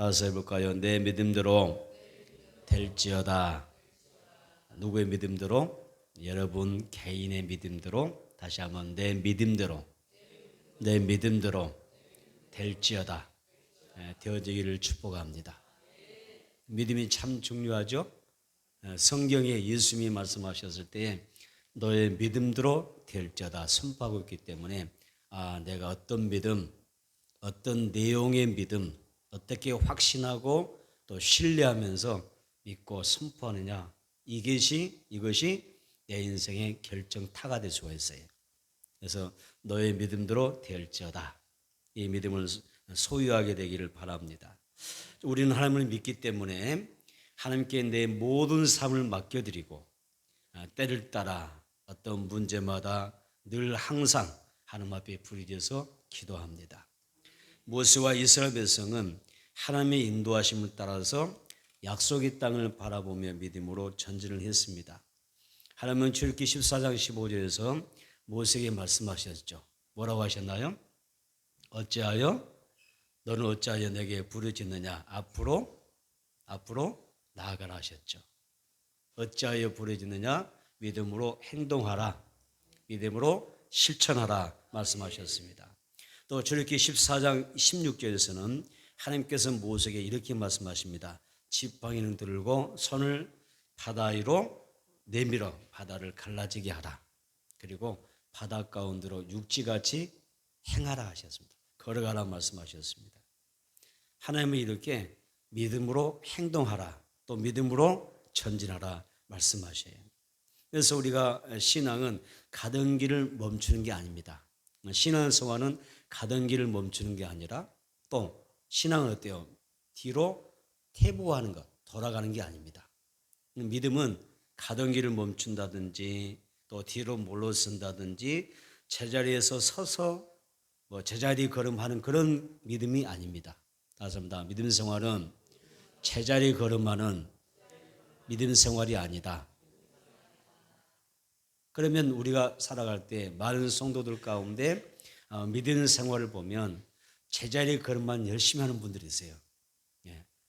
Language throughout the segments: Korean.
따라서 해볼까요? 내 믿음대로 될지어다. 누구의 믿음대로? 여러분 개인의 믿음대로. 다시 한번 내 믿음대로 될지어다. 되어지기를 축복합니다. 믿음이 참 중요하죠. 성경에 예수님이 말씀하셨을 때 너의 믿음대로 될지어다 선포하고 있기 때문에 내가 어떤 믿음, 어떤 내용의 믿음, 어떻게 확신하고 또 신뢰하면서 믿고 선포하느냐, 이것이 내 인생의 결정타가 될 수가 있어요. 그래서 너의 믿음대로 될지어다. 이 믿음을 소유하게 되기를 바랍니다. 우리는 하나님을 믿기 때문에 하나님께 내 모든 삶을 맡겨드리고 때를 따라 어떤 문제마다 늘 항상 하나님 앞에 부르짖어서 기도합니다. 모세와 이스라엘 백성은 하나님의 인도하심을 따라서 약속의 땅을 바라보며 믿음으로 전진을 했습니다. 하나님은 출애굽기 14장 15절에서 모세에게 말씀하셨죠. 뭐라고 하셨나요? 너는 어찌하여 내게 부르짖느냐? 앞으로 나아가라 하셨죠. 어찌하여 부르짖느냐? 믿음으로 행동하라. 믿음으로 실천하라 말씀하셨습니다. 또 출애굽기 14장 16절에서는 하나님께서 모세에게 이렇게 말씀하십니다. 지팡이는 들고 손을 바다 위로 내밀어 바다를 갈라지게 하라. 그리고 바다 가운데로 육지같이 행하라 하셨습니다. 걸어가라 말씀하셨습니다. 하나님은 이렇게 믿음으로 행동하라, 또 믿음으로 전진하라 말씀하셔요. 그래서 우리가 신앙은 가던 길을 멈추는 게 아닙니다. 신앙생활은 가던 길을 멈추는 게 아니라 또 신앙은 어때요? 뒤로 퇴보하는 것, 돌아가는 게 아닙니다. 믿음은 가던 길을 멈춘다든지 또 뒤로 물러선다든지 제자리에서 서서 제자리 걸음하는 그런 믿음이 아닙니다. 다시 한번 믿음 생활은 제자리 걸음하는 믿음 생활이 아니다. 그러면 우리가 살아갈 때 많은 성도들 가운데 믿음 생활을 보면 제자리 걸음만 열심히 하는 분들이 있어요.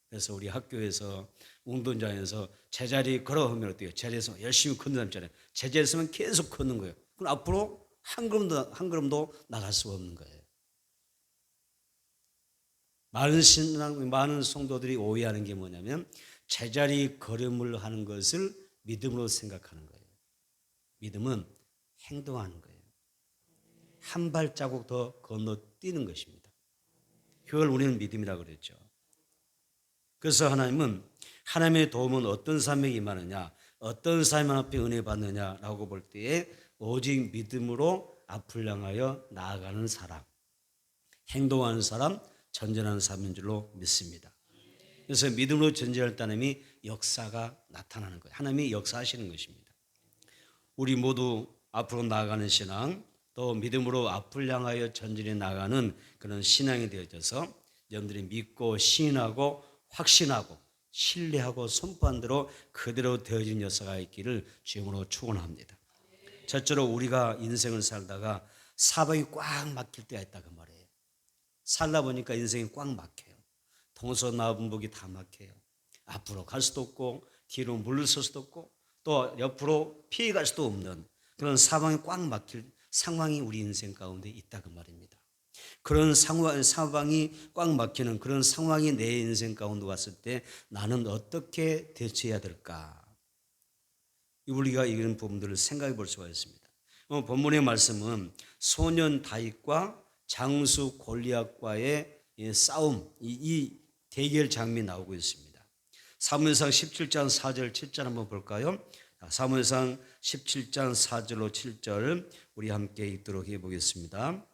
그래서 우리 학교에서 운동장에서 제자리 걸어오면 어때요? 제자리에서 열심히 걷는 사람 있잖아요. 제자리에서만 계속 걷는 거예요. 그럼 앞으로 한 걸음도 나갈 수가 없는 거예요. 많은 성도들이 오해하는 게 뭐냐면 제자리 걸음을 하는 것을 믿음으로 생각하는 거예요. 믿음은 행동하는 거예요. 한 발자국 더 건너뛰는 것입니다. 그걸 우리는 믿음이라고 그랬죠. 그래서 하나님은 하나님의 도움은 어떤 사람에게 임하느냐, 어떤 사람 앞에 은혜 받느냐라고 볼 때에 오직 믿음으로 앞을 향하여 나아가는 사람, 행동하는 사람, 전진하는 사람인 줄로 믿습니다. 그래서 믿음으로 전진할 따름이 역사가 나타나는 거예요. 하나님이 역사하시는 것입니다. 우리 모두 앞으로 나아가는 신앙, 또 믿음으로 앞을 향하여 전진해 나가는 그런 신앙이 되어져서 여러분들이 믿고 시인하고 확신하고 신뢰하고 선포한 대로 그대로 되어진 역사가 있기를 주님으로 축원합니다. 첫째로 우리가 인생을 살다가 사방이 꽉 막힐 때가 있다 그 말이에요. 살다 보니까 인생이 꽉 막혀요. 동서남북이 다 막혀요. 앞으로 갈 수도 없고 뒤로 물러설 수도 없고 또 옆으로 피해갈 수도 없는 그런 사방이 꽉 막힐 상황이 우리 인생 가운데 있다 그 말입니다. 그런 상황이 꽉 막히는 그런 상황이 내 인생 가운데 왔을 때 나는 어떻게 대처해야 될까? 우리가 이런 부분들을 생각해 볼 수가 있습니다. 본문의 말씀은 소년 다윗과 장수 골리앗과의 싸움, 이 대결 장면이 나오고 있습니다. 사무엘상 17장 4절 7절 한번 볼까요? 사무엘상 17장 4절로 7절 우리 함께 읽도록 해보겠습니다.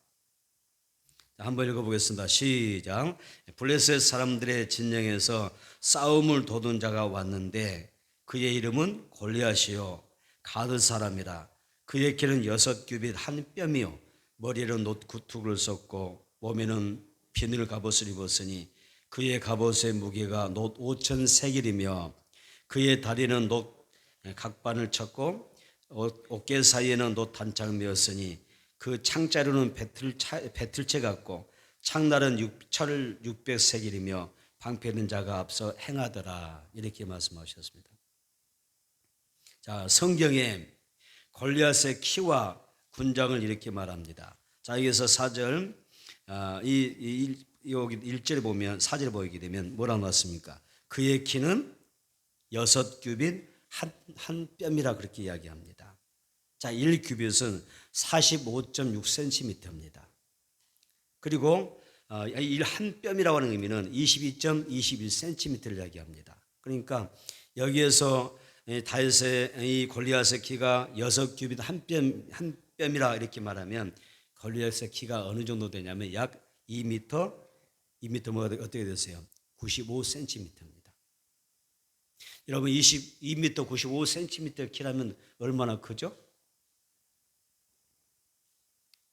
한번 읽어보겠습니다. 시작. 블레셋 사람들의 진영에서 싸움을 도둔 자가 왔는데 그의 이름은 골리앗이요 가드 사람이라. 그의 키는 6규빗 한 뼘이요 머리에는 놋 구툭을 썼고 몸에는 비늘 갑옷을 입었으니 그의 갑옷의 무게가 놋 5천 세겔이며 그의 다리는 놋 각반을 쳤고 어깨 사이에는 놋 단창을 메었으니 그 창자루는 배틀채 같고 창날은 철 600세겔이며 방패는 자가 앞서 행하더라 이렇게 말씀하셨습니다. 자, 성경에 골리앗의 키와 군장을 이렇게 말합니다. 자, 여기서 4절 여기 1절에 보면 4절에 보게 되면 뭐라고 나왔습니까? 그의 키는 6규빗 한 뼘이라 그렇게 이야기합니다. 자, 1규빗은 45.6cm입니다. 그리고 한 뼘이라고 하는 의미는 22.21cm를 이야기합니다. 그러니까 여기에서 다윗의 이 골리앗의 키가 6규빗 한 뼘이라 이렇게 말하면 골리앗의 키가 어느 정도 되냐면 약 2m가 어떻게 되세요? 95cm입니다. 여러분 2m 95cm 키라면 얼마나 크죠?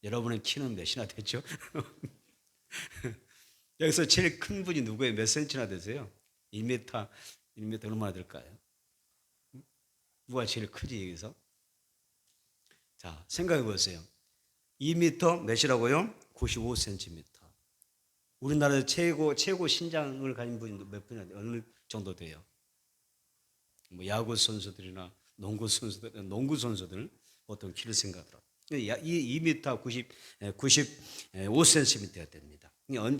여러분의 키는 몇이나 되죠? 여기서 제일 큰 분이 누구예요? 몇 센치나 되세요? 1m 얼마나 될까요? 누가 제일 크지 여기서? 자, 생각해 보세요. 2m 몇이라고요? 95cm. 우리나라 최고 신장을 가진 분이 몇 분이나 어느 정도 돼요? 뭐 야구 선수들이나 농구 선수들 보통 키를 생각하더라고요. 이 2m 95cm가 됩니다.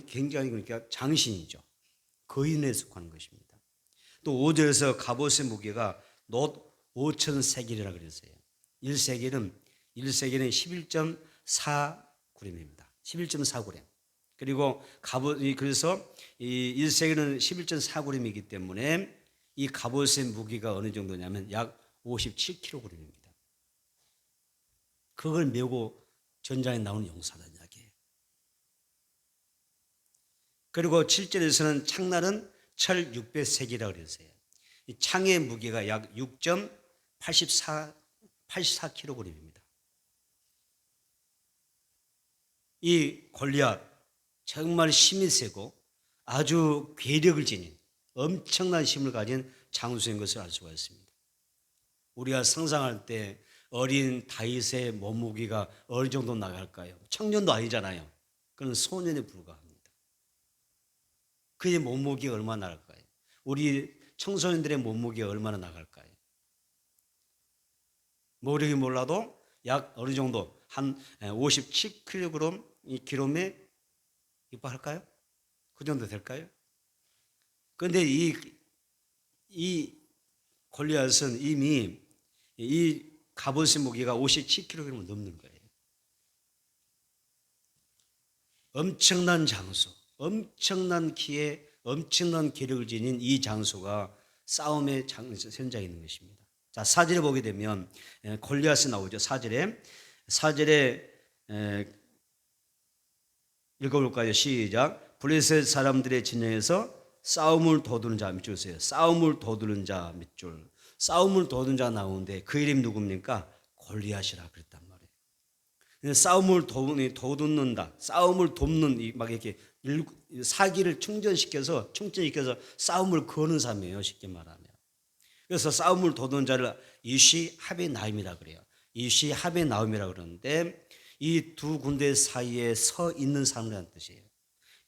굉장히 그러니까 장신이죠. 거인에 속하는 것입니다. 또 5절에서 갑옷의 무게가 놋 5,000세겔이라 그랬어요. 1세겔은 11.4g입니다. 11.4g. 그리고 그래서 이 1세겔은 11.4g이기 때문에 이 갑옷의 무게가 어느 정도냐면 약 57kg입니다. 그걸 메고 전장에 나오는 용사단 이야기예요. 그리고 7절에서는 창날은 철 600세겔이라고 그랬어요. 이 창의 무게가 약 6.84kg입니다. 이 골리앗 정말 힘이 세고 아주 괴력을 지닌 엄청난 힘을 가진 장수인 것을 알 수가 있습니다. 우리가 상상할 때 어린 다윗의 몸무게가 어느 정도 나갈까요? 청년도 아니잖아요. 그는 소년에 불과합니다. 그의 몸무게가 얼마나 나갈까요? 우리 청소년들의 몸무게가 얼마나 나갈까요? 모르기 몰라도 약 어느 정도 한 57kg 이 기롬에 입할까요? 그 정도 될까요? 그런데 이 골리앗은 이미 이 갑옷의 무게가 57kg을 넘는 거예요. 엄청난 장수, 엄청난 키에 엄청난 기력을 지닌 이 장수가 싸움의 현장에 있는 것입니다. 자, 4절에 보게 되면 골리앗이 나오죠. 4절에 읽어볼까요? 시작. 블레셋 사람들의 진영에서 싸움을 도두는 자 밑줄 세요. 싸움을 도두는 자 밑줄. 싸움을 도두는 자 나오는데 그 이름이 누굽니까? 골리앗이라 그랬단 말이에요. 싸움을 도둑는다. 싸움을 돕는 막 이렇게 사기를 충전시켜서 싸움을 거는 사람이에요. 쉽게 말하면. 그래서 싸움을 도두는 자를 이시 하베나임이라 그래요. 이시 하베나임이라 그러는데 이 두 군대 사이에 서 있는 사람이라는 뜻이에요.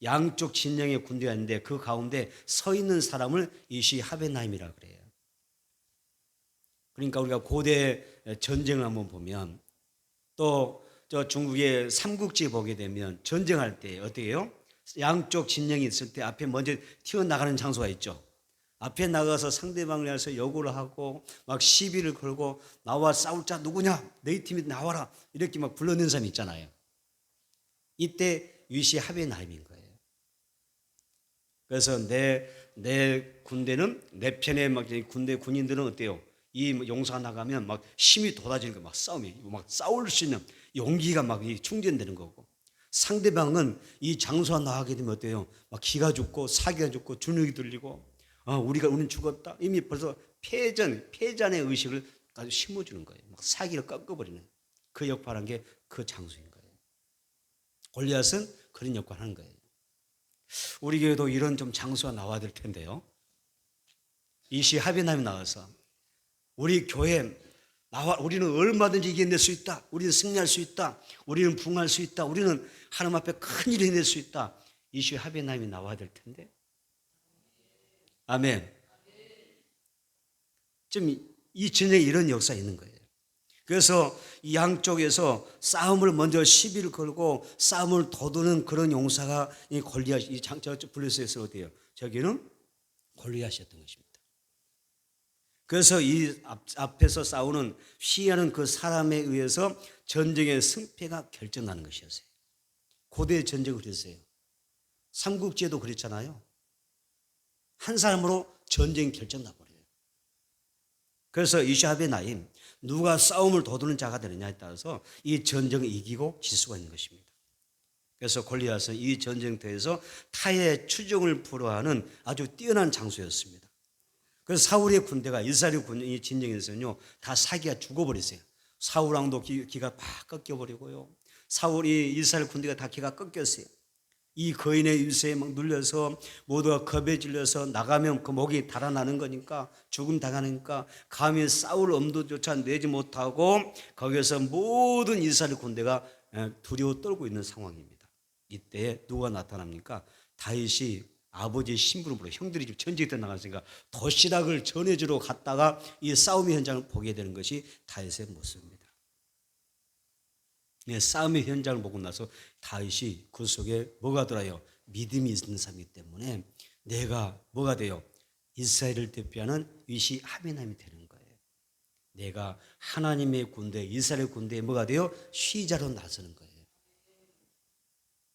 양쪽 진영의 군대가 있는데 그 가운데 서 있는 사람을 이시 하베나임이라 그래요. 그러니까 우리가 고대 전쟁을 한번 보면 또 저 중국의 삼국지 보게 되면 전쟁할 때 어떻게 해요? 양쪽 진영이 있을 때 앞에 먼저 튀어나가는 장소가 있죠. 앞에 나가서 상대방을 위해서 요구를 하고 막 시비를 걸고 나와 싸울 자 누구냐? 너희 팀이 나와라. 이렇게 막 불러내는 사람이 있잖아요. 이때 위시 하베나임인 거예요. 그래서 내 군대는 내 편에 막 군인들은 어때요? 이 용사가 나가면 막 힘이 돋아지는 거, 막 싸움이 막 싸울 수 있는 용기가 막 충전되는 거고, 상대방은 이 장수가 나가게 되면 어때요? 막 기가 죽고 사기가 죽고 주눅이 들리고, 우리는 죽었다. 이미 벌써 패전의 의식을 아주 심어주는 거예요. 막 사기를 꺾어버리는 그 역할을 한 게 그 장수인 거예요. 골리앗은 그런 역할을 하는 거예요. 우리 교회도 이런 좀 장수가 나와야 될 텐데요. 이시 하베나임이 나와서 우리 교회 우리는 얼마든지 이겨낼 수 있다. 우리는 승리할 수 있다. 우리는 부흥할 수 있다. 우리는 하나님 앞에 큰 일을 해낼 수 있다. 이시 하베나임이 나와야 될 텐데 아멘. 지금 이 전쟁에 이런 역사가 있는 거예요. 그래서 이 양쪽에서 싸움을 먼저 시비를 걸고 싸움을 도두는 그런 용사가 이 골리앗, 이 블레셋에서 어때요? 저기는 골리앗이었던 것입니다. 그래서 이 앞에서 싸우는 피하는 그 사람에 의해서 전쟁의 승패가 결정나는 것이었어요. 고대 전쟁을 그랬어요. 삼국지에도 그랬잖아요. 한 사람으로 전쟁이 결정나버려요. 그래서 이샤베 나임, 누가 싸움을 도두는 자가 되느냐에 따라서 이 전쟁을 이기고 질 수가 있는 것입니다. 그래서 골리앗은 이 전쟁터에서 타의 추종을 불허하는 아주 뛰어난 장소였습니다. 그래서 사울의 군대가 이스라엘 군이 진영에서는요, 다 사기가 죽어버렸어요. 사울왕도 기가 팍 꺾여버리고요. 사울이 이스라엘 군대가 다 기가 꺾였어요. 이 거인의 유세에 막 눌려서 모두가 겁에 질려서 나가면 그 목이 달아나는 거니까 죽음 당하니까 감히 싸울 엄두조차 내지 못하고 거기서 모든 이스라엘 군대가 두려워 떨고 있는 상황입니다. 이때 누가 나타납니까? 다윗이 아버지의 심부름으로 형들이 집 전쟁에 나갔으니까 도시락을 전해주러 갔다가 이 싸움의 현장을 보게 되는 것이 다윗의 모습입니다. 싸움의 현장을 보고 나서 다윗이 그 속에 뭐가 들어요? 믿음이 있는 사람이기 때문에 내가 뭐가 돼요? 이스라엘을 대표하는 위시 아비나임이 되는 거예요. 내가 하나님의 군대, 이스라엘 군대에 뭐가 돼요? 시자로 나서는 거예요.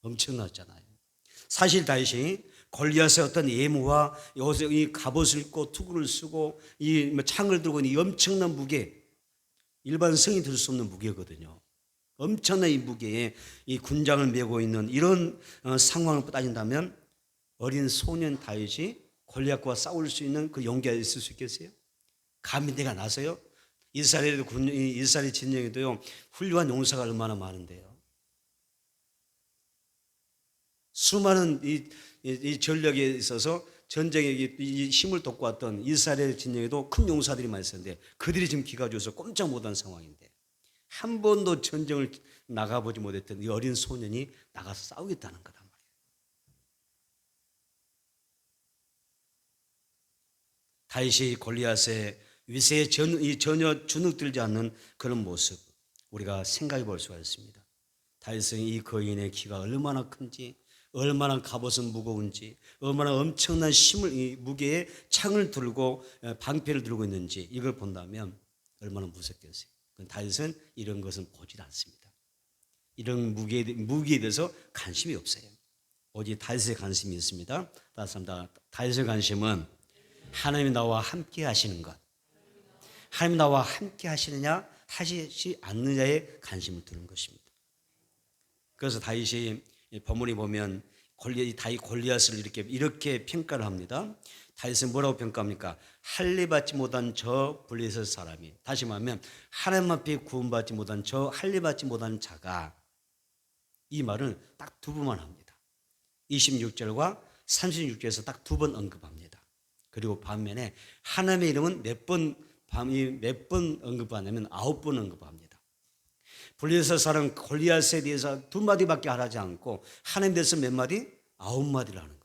엄청났잖아요. 사실 다윗이 골리앗의 어떤 예무와 여기서 이 갑옷을 입고 투구를 쓰고 이 창을 들고 있는 이 엄청난 무게, 일반 성이 들 수 없는 무게거든요. 엄청난 이 무게에 이 군장을 메고 있는 이런 상황을 따진다면 어린 소년 다윗이 골리앗과 싸울 수 있는 그 용기가 있을 수 있겠어요? 감히 내가 나서요? 이스라엘 진영에도요 훌륭한 용사가 얼마나 많은데요. 수많은 이 전력에 있어서 전쟁에 이 힘을 돋고 왔던 이스라엘 진영에도 큰 용사들이 많이 있었는데 그들이 지금 기가 죽어서 꼼짝 못한 상황인데 한 번도 전쟁을 나가보지 못했던 이 어린 소년이 나가서 싸우겠다는 거단 말이에요. 다윗이 골리앗의 위세에 전혀 주눅들지 않는 그런 모습 우리가 생각해 볼 수가 있습니다. 다윗은 이 거인의 키가 얼마나 큰지, 얼마나 갑옷은 무거운지, 얼마나 엄청난 이 무게의 창을 들고 방패를 들고 있는지 이걸 본다면 얼마나 무섭겠어요. 다윗은 이런 것은 보지 않습니다. 이런 무기에 대해서 관심이 없어요. 오직 다윗의 관심이 있습니다. 다시 한번 다윗의 관심은 하나님이 나와 함께 하시는 것, 하나님이 나와 함께 하시느냐 하시지 않느냐에 관심을 두는 것입니다. 그래서 다윗이 본문에 보면 다윗 골리앗을 이렇게 평가를 합니다. 다윗은 뭐라고 평가합니까? 할례받지 못한 저 블레셋 사람이, 다시 말하면 하나님 앞에 구원받지 못한 저 할례받지 못한 자가, 이 말을 딱 두 번만 합니다. 26절과 36절에서 딱 두 번 언급합니다. 그리고 반면에 하나님의 이름은 몇 번 언급하냐면 9번 언급합니다. 블레셋 사람 골리앗에 대해서 2마디밖에 하지 않고 하나님에 대해서 몇 마디? 9마디를 하는 거예요.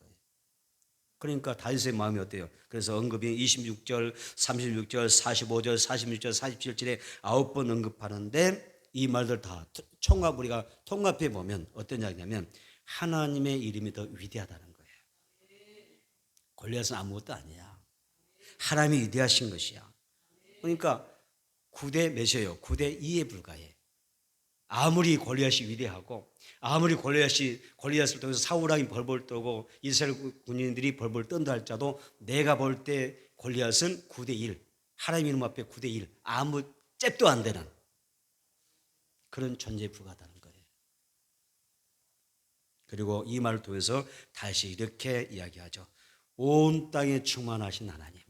그러니까 다윗의 마음이 어때요? 그래서 언급이 26절, 36절, 45절, 46절, 47절에 9번 언급하는데 이 말들 다 우리가 통합해 보면 어떤 이야기냐면 하나님의 이름이 더 위대하다는 거예요. 골리앗은 아무것도 아니야. 하나님이 위대하신 것이야. 그러니까 9대 몇이에요? 9대 2에 불과해. 아무리 골리앗이 위대하고 아무리 골리앗을 통해서 사울왕이 벌벌 떠고 이스라엘 군인들이 벌벌 떤다 할지라도 내가 볼 때 골리앗은 9대 1, 하나님 이름 앞에 9대 1, 아무 잽도 안 되는 그런 존재에 불과하다는 거예요. 그리고 이 말을 통해서 다시 이렇게 이야기하죠. 온 땅에 충만하신 하나님,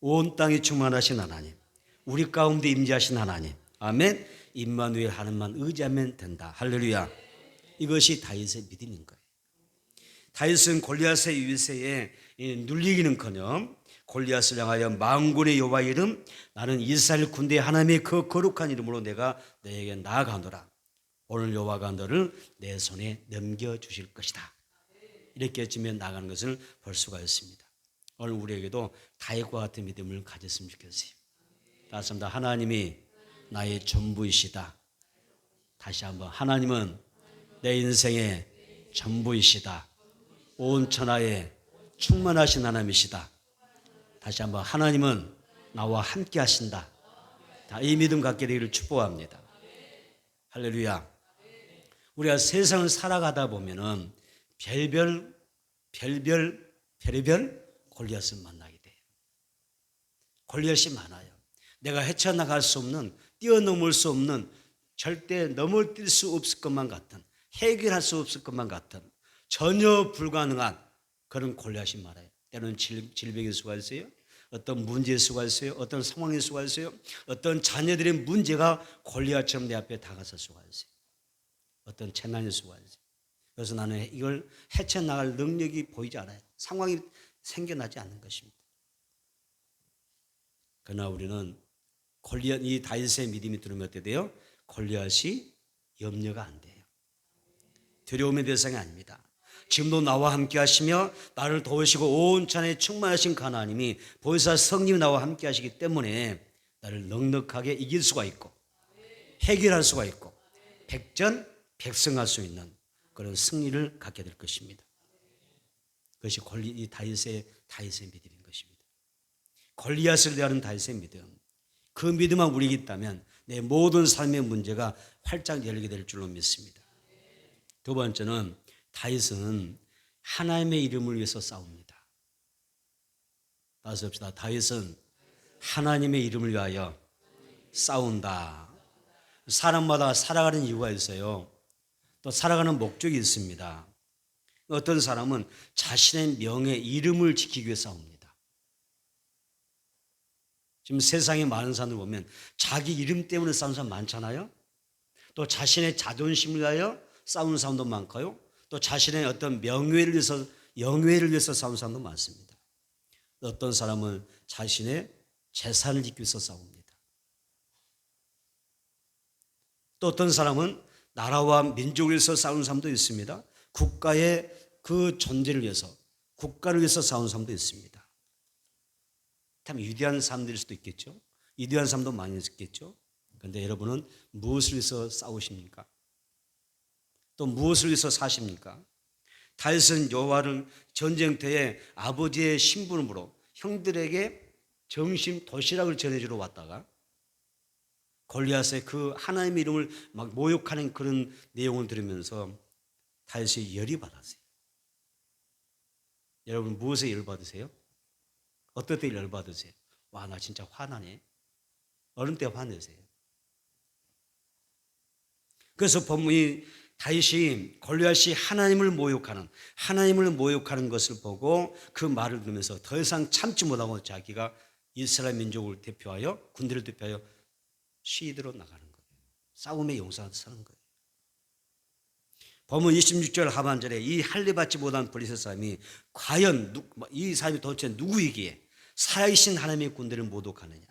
온 땅에 충만하신 하나님, 우리 가운데 임재하신 하나님, 아멘. 임마누엘 하나님만 의지하면 된다. 할렐루야. 이것이 다윗의 믿음인 거예요. 다윗은 골리앗의 위세에 눌리기는커녕 골리앗을 향하여 만군의 여호와의 이름, 나는 이스라엘 군대 하나님의 그 거룩한 이름으로 내가 너에게 나아가노라. 오늘 여호와가 너를 내 손에 넘겨주실 것이다. 이렇게 지면 나가는 것을 볼 수가 있습니다. 오늘 우리에게도 다윗과 같은 믿음을 가졌으면 좋겠어요. 따뜻합니다. 하나님이 나의 전부이시다. 다시 한번, 하나님은 내 인생의 전부이시다. 온 천하에 충만하신 하나님이시다. 다시 한번, 하나님은 나와 함께 하신다. 이 믿음 갖게 되기를 축복합니다. 할렐루야. 우리가 세상을 살아가다 보면은 별별 골리앗을 만나게 돼요. 골리앗이 많아요. 내가 헤쳐나갈 수 없는, 뛰어넘을 수 없는, 절대 넘어뛸 수 없을 것만 같은, 해결할 수 없을 것만 같은, 전혀 불가능한 그런 골리앗이 많아요. 때로는 질병일 수가 있어요. 어떤 문제일 수가 있어요. 어떤 상황일 수가 있어요. 어떤 자녀들의 문제가 골리앗처럼 내 앞에 다가설 수가 있어요. 어떤 재난일 수가 있어요. 그래서 나는 이걸 헤쳐나갈 능력이 보이지 않아요. 상황이 생겨나지 않는 것입니다. 그러나 우리는 골리앗, 이 다윗의 믿음이 들으면 어떻게 돼요? 골리앗이 염려가 안 돼요. 두려움의 대상이 아닙니다. 지금도 나와 함께 하시며 나를 도우시고 온 천하에 충만하신 하나님이 보혜사 성령이 나와 함께 하시기 때문에 나를 넉넉하게 이길 수가 있고 해결할 수가 있고 백전백승할 수 있는 그런 승리를 갖게 될 것입니다. 그것이 이 다윗의 믿음인 것입니다. 골리앗을 대하는 다윗의 믿음, 그 믿음만 우리에게 있다면 내 모든 삶의 문제가 활짝 열리게 될 줄로 믿습니다. 두 번째는 다윗은 하나님의 이름을 위해서 싸웁니다. 따라서 봅시다. 다윗은 하나님의 이름을 위하여 싸운다. 사람마다 살아가는 이유가 있어요. 또 살아가는 목적이 있습니다. 어떤 사람은 자신의 명예, 이름을 지키기 위해 싸웁니다. 지금 세상에 많은 사람들 보면 자기 이름 때문에 싸우는 사람 많잖아요. 또 자신의 자존심을 위하여 싸우는 사람도 많고요. 또 자신의 어떤 명예를 위해서, 영예를 위해서 싸우는 사람도 많습니다. 어떤 사람은 자신의 재산을 지키기 위해서 싸웁니다. 또 어떤 사람은 나라와 민족을 위해서 싸우는 사람도 있습니다. 국가의 그 존재를 위해서, 국가를 위해서 싸우는 사람도 있습니다. 참 위대한 사람들일 수도 있겠죠. 위대한 사람도 많이 있겠죠. 그런데 여러분은 무엇을 위해서 싸우십니까? 또 무엇을 위해서 사십니까? 다윗은 여호와를 전쟁터에 아버지의 심부름으로 형들에게 정심 도시락을 전해주러 왔다가 골리앗의 그 하나님의 이름을 막 모욕하는 그런 내용을 들으면서 다윗이 열이 받았어요. 여러분 무엇에 열 받으세요? 어떨 때 열 받으세요? 와, 나 진짜 화나네. 어느 때 화내세요? 그래서 본문이 다윗이 골리앗이 하나님을 모욕하는 것을 보고 그 말을 들으면서 더 이상 참지 못하고 자기가 이스라엘 민족을 대표하여 군대를 대표하여 시위대로 나가는 거예요. 싸움의 용사로 서는 거예요. 본문 26절 하반절에 이 할례받지 못한 블레셋 사람이 과연 이 사람이 도대체 누구이기에 살아계신 하나님의 군대를 모독하느냐.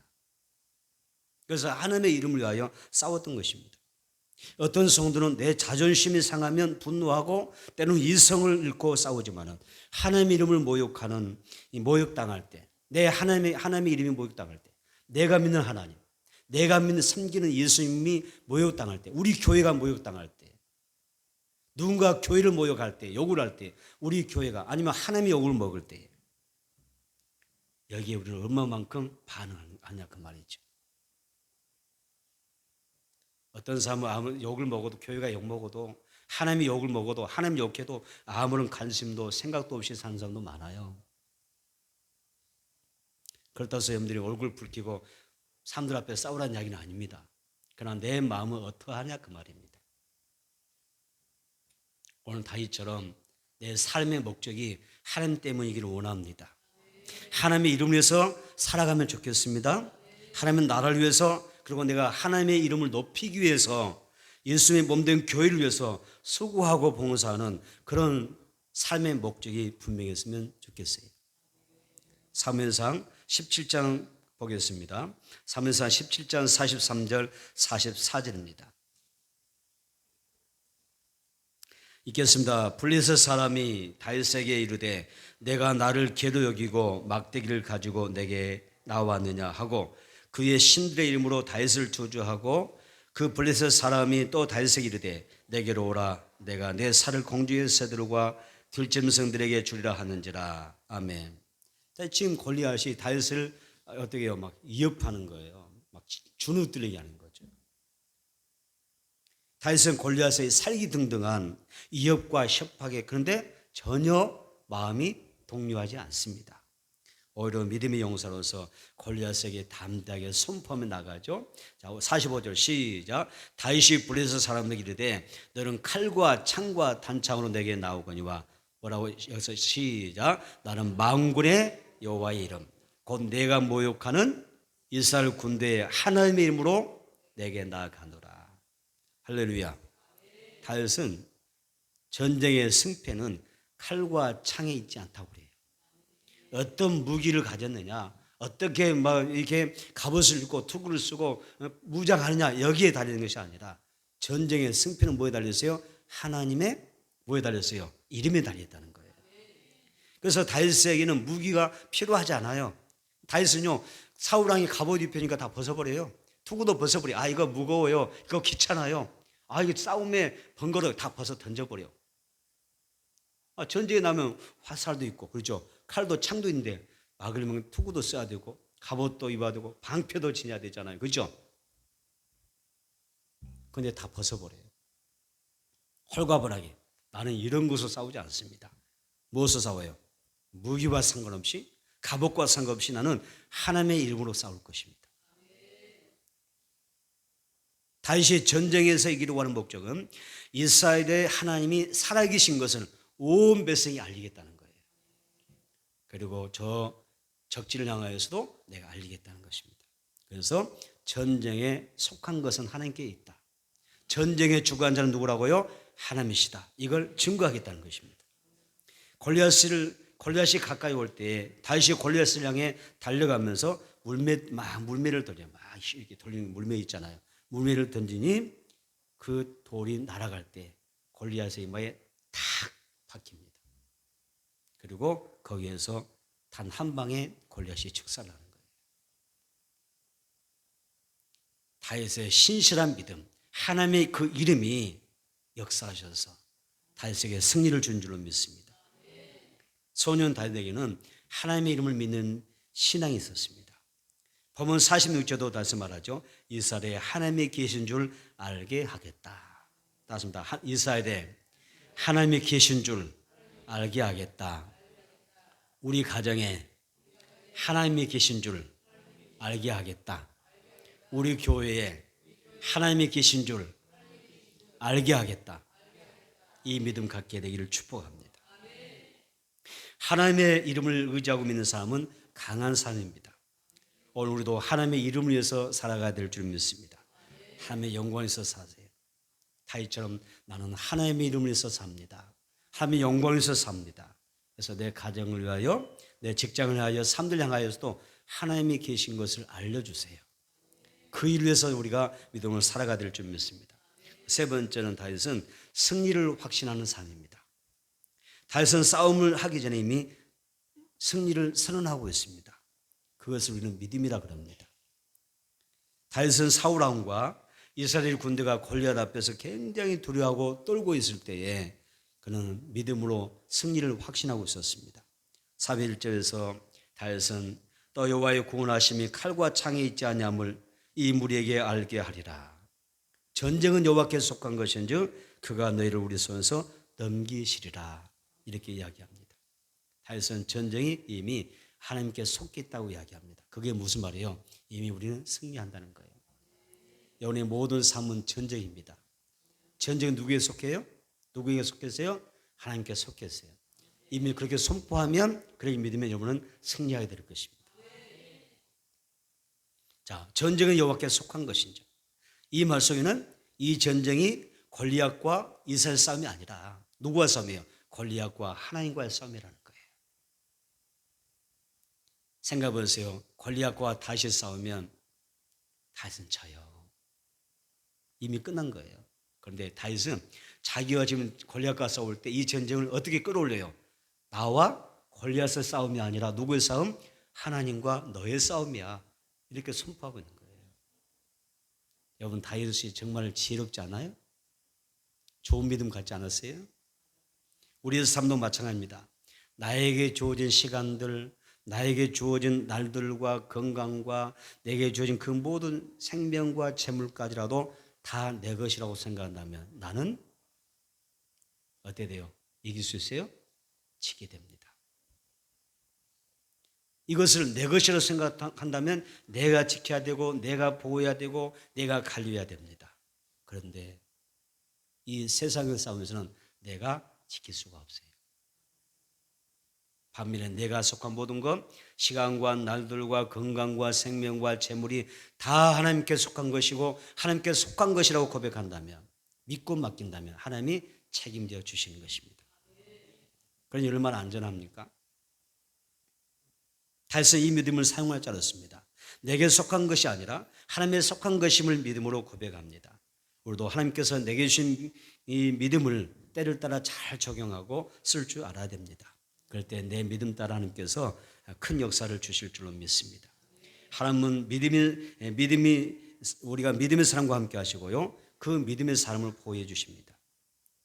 그래서 하나님의 이름을 위하여 싸웠던 것입니다. 어떤 성도는 내 자존심이 상하면 분노하고 때로는 이성을 잃고 싸우지만 하나님의 이름을 모욕하는, 모욕당할 때, 내 하나님의 이름이 모욕당할 때, 내가 믿는 하나님, 내가 믿는 섬기는 예수님이 모욕당할 때, 우리 교회가 모욕당할 때, 누군가 교회를 모욕할 때, 욕을 할 때, 우리 교회가 아니면 하나님의 욕을 먹을 때 여기에 우리는 얼마만큼 반응하냐 그 말이죠. 어떤 사람은 아무 욕을 먹어도, 교회가 욕 먹어도, 하나님이 욕을 먹어도, 하나님 욕해도 아무런 관심도 생각도 없이 사는 사람도 많아요. 그렇다고 해서 여러분들이 얼굴 붉히고 사람들 앞에 싸우라는 이야기는 아닙니다. 그러나 내 마음은 어떠하냐 그 말입니다. 오늘 다윗처럼 내 삶의 목적이 하나님 때문이기를 원합니다. 하나님의 이름을 위해서 살아가면 좋겠습니다. 하나님의 나라를 위해서, 그리고 내가 하나님의 이름을 높이기 위해서, 예수님의 몸된 교회를 위해서 수고하고 봉사하는 그런 삶의 목적이 분명했으면 좋겠어요. 사무엘상 17장 보겠습니다. 사무엘상 17장 43절 44절입니다. 읽겠습니다. 블레셋 사람이 다윗에게 이르되 내가 나를 개로 여기고 막대기를 가지고 내게 나왔느냐 하고 그의 신들의 이름으로 다윗을 저주하고 그 블레셋 사람이 또 다윗에게 이르되 내게로 오라 내가 내 살을 공중의 새들과 들짐승들에게 주리라 하는지라. 아멘. 지금 골리앗이 다윗을 어떻게 해요? 막 위협하는 거예요. 막 주눅들리게 하는 거죠. 다윗은 골리앗의 살기등등한 위협과 협박에 그런데 전혀 마음이 동요하지 않습니다. 오히려 믿음의 용사로서 골리앗에게 담대하게 선포하며 나가죠. 자, 45절 시작. 다윗이 블레셋 사람에게 이르되 너는 칼과 창과 단창으로 내게 나오거니와 뭐라고 여기서 시작. 나는 만군의 여호와의 이름 곧 내가 모욕하는 이스라엘 군대의 하나님의 이름으로 내게 나아가노라. 할렐루야. 다윗은 전쟁의 승패는 칼과 창에 있지 않다고 그래요. 어떤 무기를 가졌느냐, 어떻게 막 이렇게 갑옷을 입고 투구를 쓰고 무장하느냐 여기에 달리는 것이 아니라 전쟁의 승패는 뭐에 달렸어요? 하나님의 뭐에 달렸어요? 이름에 달렸다는 거예요. 그래서 다윗에게는 무기가 필요하지 않아요. 다윗은요 사울 왕이 갑옷 입히니까 다 벗어버려요. 투구도 벗어버려. 아 이거 무거워요. 이거 귀찮아요. 아 이거 싸움에 번거로워. 다 벗어 던져버려. 전쟁에 나면 화살도 있고 그렇죠. 칼도 창도 있는데 막으려면 투구도 써야 되고 갑옷도 입어야 되고 방패도 지녀야 되잖아요. 그렇죠. 근데 다 벗어버려요. 홀가분하게. 나는 이런 것으로 싸우지 않습니다. 무엇으로 싸워요? 무기와 상관없이 갑옷과 상관없이 나는 하나님의 이름으로 싸울 것입니다. 다윗이 전쟁에서 이기려고 하는 목적은 이스라엘의 하나님이 살아계신 것을 온 백성이 알리겠다는 거예요. 그리고 저 적진을 향하여서도 내가 알리겠다는 것입니다. 그래서 전쟁에 속한 것은 하나님께 있다. 전쟁의 주관자는 누구라고요? 하나님이시다. 이걸 증거하겠다는 것입니다. 골리앗이 가까이 올 때 다윗이 골리앗을 향해 달려가면서 물매를 던져 막 이렇게 돌리는 물매 있잖아요. 물매를 던지니 그 돌이 날아갈 때 골리앗의 이마에 탁 박힙니다. 그리고 거기에서 단 한 방에 골리앗이 축살나는 거예요. 다윗의 신실한 믿음, 하나님의 그 이름이 역사하셔서 다윗에게 승리를 준 줄로 믿습니다. 소년 다윗에게는 하나님의 이름을 믿는 신앙이 있었습니다. 본문 46절도 다시 말하죠. 이스라엘에 하나님이 계신 줄 알게 하겠다. 따습니다. 이스라엘에 하나님이 계신 줄 알게 하겠다. 우리 가정에 하나님이 계신 줄 알게 하겠다. 우리 교회에 하나님이 계신 줄 알게 하겠다. 이 믿음 갖게 되기를 축복합니다. 하나님의 이름을 의지하고 믿는 사람은 강한 사람입니다. 오늘 우리도 하나님의 이름을 위해서 살아가야 될 줄 믿습니다. 하나님의 영광에서 사세요. 다윗처럼 나는 하나님의 이름을 위해서 삽니다. 하나님의 영광에서 삽니다. 그래서 내 가정을 위하여, 내 직장을 위하여, 삶들 향하여서도 하나님이 계신 것을 알려주세요. 그 일을 위해서 우리가 믿음을 살아가야 될 줄 믿습니다. 세 번째는 다윗은 승리를 확신하는 삶입니다. 다윗은 싸움을 하기 전에 이미 승리를 선언하고 있습니다. 그것을 우리는 믿음이라 그럽니다. 다윗은 사울 왕과 이스라엘 군대가 골리앗 앞에서 굉장히 두려워하고 떨고 있을 때에 그는 믿음으로 승리를 확신하고 있었습니다. 41절에서 다윗은 또 여호와의 구원하심이 칼과 창에 있지 아니함을 이 무리에게 알게 하리라. 전쟁은 여호와께 속한 것인즉 그가 너희를 우리 손에서 넘기시리라. 이렇게 이야기합니다. 다윗은 전쟁이 이미 하나님께 속해 있다고 이야기합니다. 그게 무슨 말이에요? 이미 우리는 승리한다는 거예요. 여러분의 모든 삶은 전쟁입니다. 전쟁은 누구에게 속해요? 누구에게 속했어요? 하나님께 속했어요. 이미 그렇게 선포하면, 그렇게 믿으면 여러분은 승리하게 될 것입니다. 자, 전쟁은 여호와께 속한 것이죠. 이 말 속에는 이 전쟁이 골리앗과 이스라엘 싸움이 아니라 누구와 싸움이에요? 골리앗과 하나님과의 싸움이라는 거예요. 생각해 보세요. 골리앗과 다윗이 싸우면 다윗은 져요. 이미 끝난 거예요. 그런데 다윗은 자기와 지금 골리앗과 싸울 때 이 전쟁을 어떻게 끌어올려요? 나와 골리앗의 싸움이 아니라 누구의 싸움? 하나님과 너의 싸움이야. 이렇게 선포하고 있는 거예요. 여러분, 다윗이 정말 지혜롭지 않아요? 좋은 믿음 같지 않았어요? 우리의 삶도 마찬가지입니다. 나에게 주어진 시간들, 나에게 주어진 날들과 건강과 내게 주어진 그 모든 생명과 재물까지라도 다 내 것이라고 생각한다면 나는 어떻게 돼요? 이길 수 있어요? 지게 됩니다. 이것을 내 것이라고 생각한다면 내가 지켜야 되고 내가 보호해야 되고 내가 관리해야 됩니다. 그런데 이 세상의 싸움에서는 내가 지킬 수가 없어요. 반면에 내가 속한 모든 것, 시간과 날들과 건강과 생명과 재물이 다 하나님께 속한 것이고 하나님께 속한 것이라고 고백한다면, 믿고 맡긴다면 하나님이 책임져 주시는 것입니다. 그러니 얼마나 안전합니까? 다윗은 이 믿음을 사용할 줄 알았습니다. 내게 속한 것이 아니라 하나님께 속한 것임을 믿음으로 고백합니다. 우리도 하나님께서 내게 주신 이 믿음을 때를 따라 잘 적용하고 쓸 줄 알아야 됩니다. 그럴 때 내 믿음 따라 하나님께서 큰 역사를 주실 줄로 믿습니다. 하나님은 믿음이 우리가 믿음의 사람과 함께 하시고요, 그 믿음의 사람을 보호해 주십니다.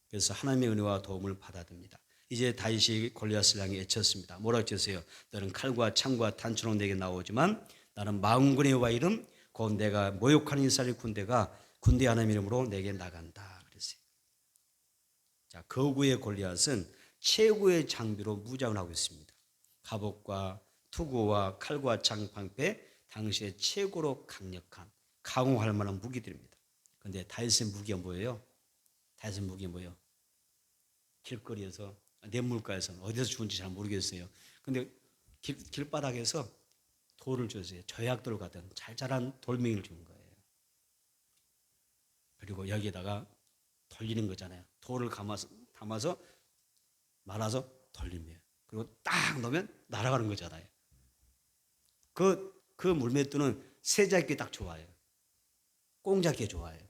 그래서 하나님의 은혜와 도움을 받아듭니다. 이제 다윗이 골리앗을 향해 외쳤습니다. 뭐라고 했어요? 너는 칼과 창과 단추로 내게 나오지만 나는 만군의 여호와 이름 곧 내가 모욕하는 이스라엘 군대 하나님 이름으로 내게 나간다 그랬어요. 자, 거구의 골리앗은 최고의 장비로 무장을 하고 있습니다. 갑옷과 투구와 칼과 창, 방패, 당시에 최고로 강력한 강호할 만한 무기들입니다. 그런데 다윗의 무기가 뭐예요? 다윗의 무기가 뭐예요? 길거리에서, 냇물가에서 어디서 죽은지 잘 모르겠어요. 근데 길바닥에서 돌을 줬어요. 저약돌 같은 잘 자란 돌멩이를 준 거예요. 그리고 여기에다가 돌리는 거잖아요. 돌을 담아서 말아서 돌리면, 그리고 딱 넣으면 날아가는 거잖아요. 그 물맷돌은 새 잡기 딱 좋아요. 꽁 잡기 좋아요.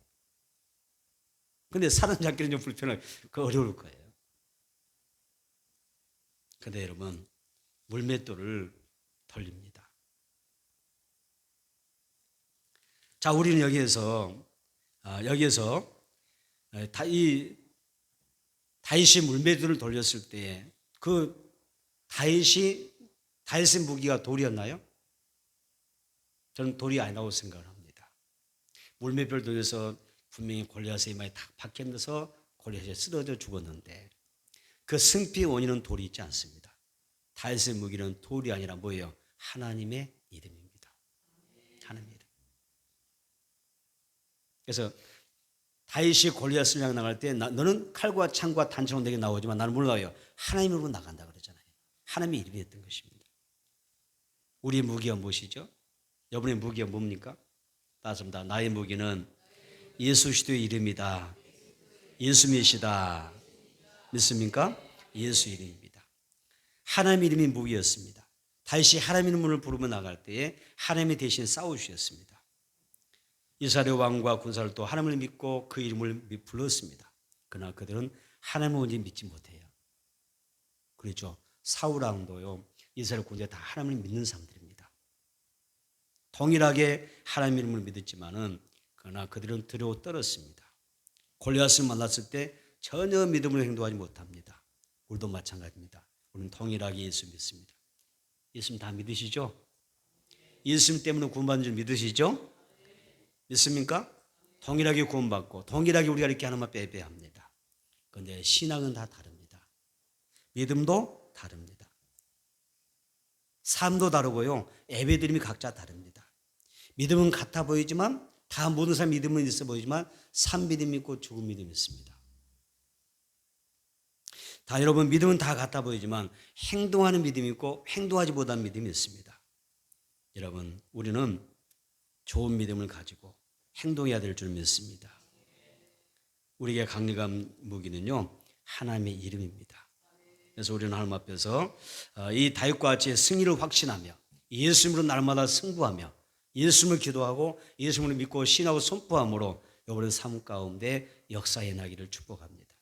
근데 사람 잡기는 좀 불편하고 어려울 거예요. 근데 여러분, 물맷돌을 돌립니다. 자, 우리는 여기에서 다윗이 물맷돌을 돌렸을 때 그 다윗의 무기가 돌이었나요? 저는 돌이 아니라고 생각을 합니다. 물맷돌을 돌려서 분명히 골리앗의 이마에 딱 박혀서 골리앗이 쓰러져 죽었는데 그 승리의 원인은 돌이 있지 않습니다. 다윗의 무기는 돌이 아니라 뭐예요? 하나님의 이름입니다. 하나님의 이름. 그래서 다윗이 골리앗을 향해 나갈 때 너는 칼과 창과 단추로 내게 나오지만 나는 몰라요. 하나님으로 나간다 그러잖아요. 하나님의 이름이었던 것입니다. 우리의 무기가 무엇이죠? 여러분의 무기가 뭡니까? 따집니다. 나의 무기는 예수 그리스도의 이름이다. 예수 믿으시다. 믿습니까? 예수 이름입니다. 하나님의 이름이 무기였습니다. 다윗이 하나님의 이름을 부르며 나갈 때에 하나님이 대신 싸워주셨습니다. 이스라엘 왕과 군사를 또 하나님을 믿고 그 이름을 불렀습니다. 그러나 그들은 하나님을 온전히 믿지 못해요. 그렇죠. 사울 왕도요, 이스라엘 군대 다 하나님을 믿는 사람들입니다. 동일하게 하나님의 이름을 믿었지만은 그러나 그들은 두려워 떨었습니다. 골리앗을 만났을 때 전혀 믿음으로 행동하지 못합니다. 우리도 마찬가지입니다. 우리는 동일하게 예수 믿습니다. 예수님 다 믿으시죠? 예수님 때문에 구원받는 줄 믿으시죠? 믿습니까? 동일하게 구원받고 동일하게 우리가 이렇게 하나님을 예배합니다. 그런데 신앙은 다 다릅니다. 믿음도 다릅니다. 삶도 다르고요, 예배드림이 각자 다릅니다. 믿음은 같아 보이지만 다 모든 사람 믿음은 있어 보이지만 산 믿음이 있고 죽은 믿음이 있습니다. 다 여러분 믿음은 다 같아 보이지만 행동하는 믿음이 있고 행동하지 못하는 믿음이 있습니다. 여러분, 우리는 좋은 믿음을 가지고 행동해야 될 줄 믿습니다. 우리에게 강력한 무기는요, 하나님의 이름입니다. 그래서 우리는 하나님 앞에서 이 다윗과 같이 승리를 확신하며 예수님으로 날마다 승부하며 예수님을 기도하고 예수님을 믿고 신하고 선포함으로 여러분의 삶 가운데 역사의 나기를 축복합니다.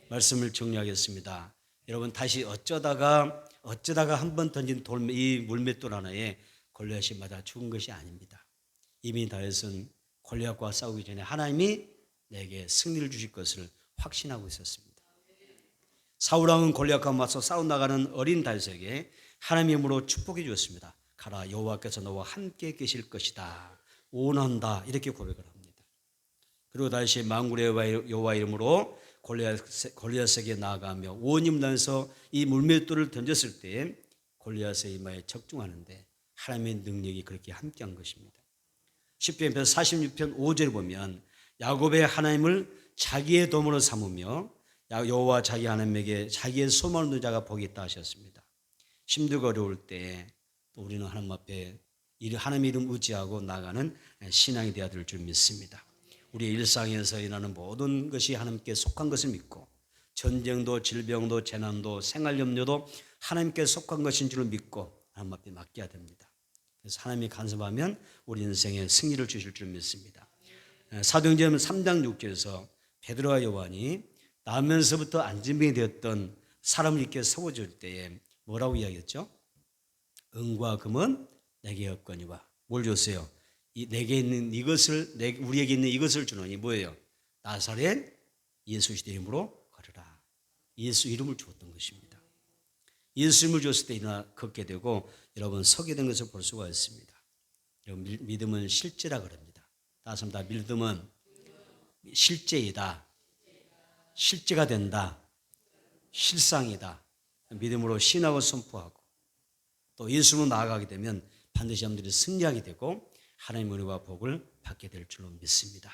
말씀을 정리하겠습니다. 여러분 다시 어쩌다가 한 번 던진 이 물맷돌 하나에 골리앗이 맞아 죽은 것이 아닙니다. 이미 다윗은 골리앗과 싸우기 전에 하나님이 내게 승리를 주실 것을 확신하고 있었습니다. 사울왕은 골리앗과 맞서 싸워나가는 어린 다윗에게 하나님의 힘으로 축복해 주었습니다. 가라, 여호와께서 너와 함께 계실 것이다. 원한다. 이렇게 고백을 합니다. 그리고 다시 만군의 여호와 이름으로 골리앗에게 나아가며 온 힘을 다해서 이 물맷돌을 던졌을 때 골리앗의 이마에 적중하는데 하나님의 능력이 그렇게 함께한 것입니다. 시편 46편 5절을 보면 야곱의 하나님을 자기의 도움으로 삼으며 여호와 자기 하나님에게 자기의 소망을 두는 자가 복이 있다 하셨습니다. 힘들고 어려울 때 또 우리는 하나님 앞에 하나님의 이름 의지하고 나가는 신앙이 되어야 될 줄 믿습니다. 우리의 일상에서 일어나는 모든 것이 하나님께 속한 것을 믿고 전쟁도 질병도 재난도 생활염려도 하나님께 속한 것인 줄 믿고 하나님 앞에 맡겨야 됩니다. 그래서 하나님이 간섭하면 우리 인생에 승리를 주실 줄 믿습니다. 사도행전 3장 6절에서 베드로와 요한이 나면서부터 안진병이 되었던 사람을 이렇게 세워줄 때에 뭐라고 이야기했죠? 은과 금은 내게 없거니와 뭘 줬어요? 내게 있는 이것을 우리에게 있는 이것을 주노니 뭐예요? 나사렛 예수 그리스도의 이름으로 걸으라. 예수 이름을 주었던 것입니다. 예수 이름을 줬을 때 일어나 걷게 되고 여러분 서게 된 것을 볼 수가 있습니다. 여러분 믿음은 실제라 그럽니다. 다시 다 믿음은 실제이다. 실제가 된다. 실상이다. 믿음으로 신하고 선포하고 또 예수로 나아가게 되면 반드시 여러분들이 승리하게 되고 하나님의 은혜와 복을 받게 될 줄로 믿습니다.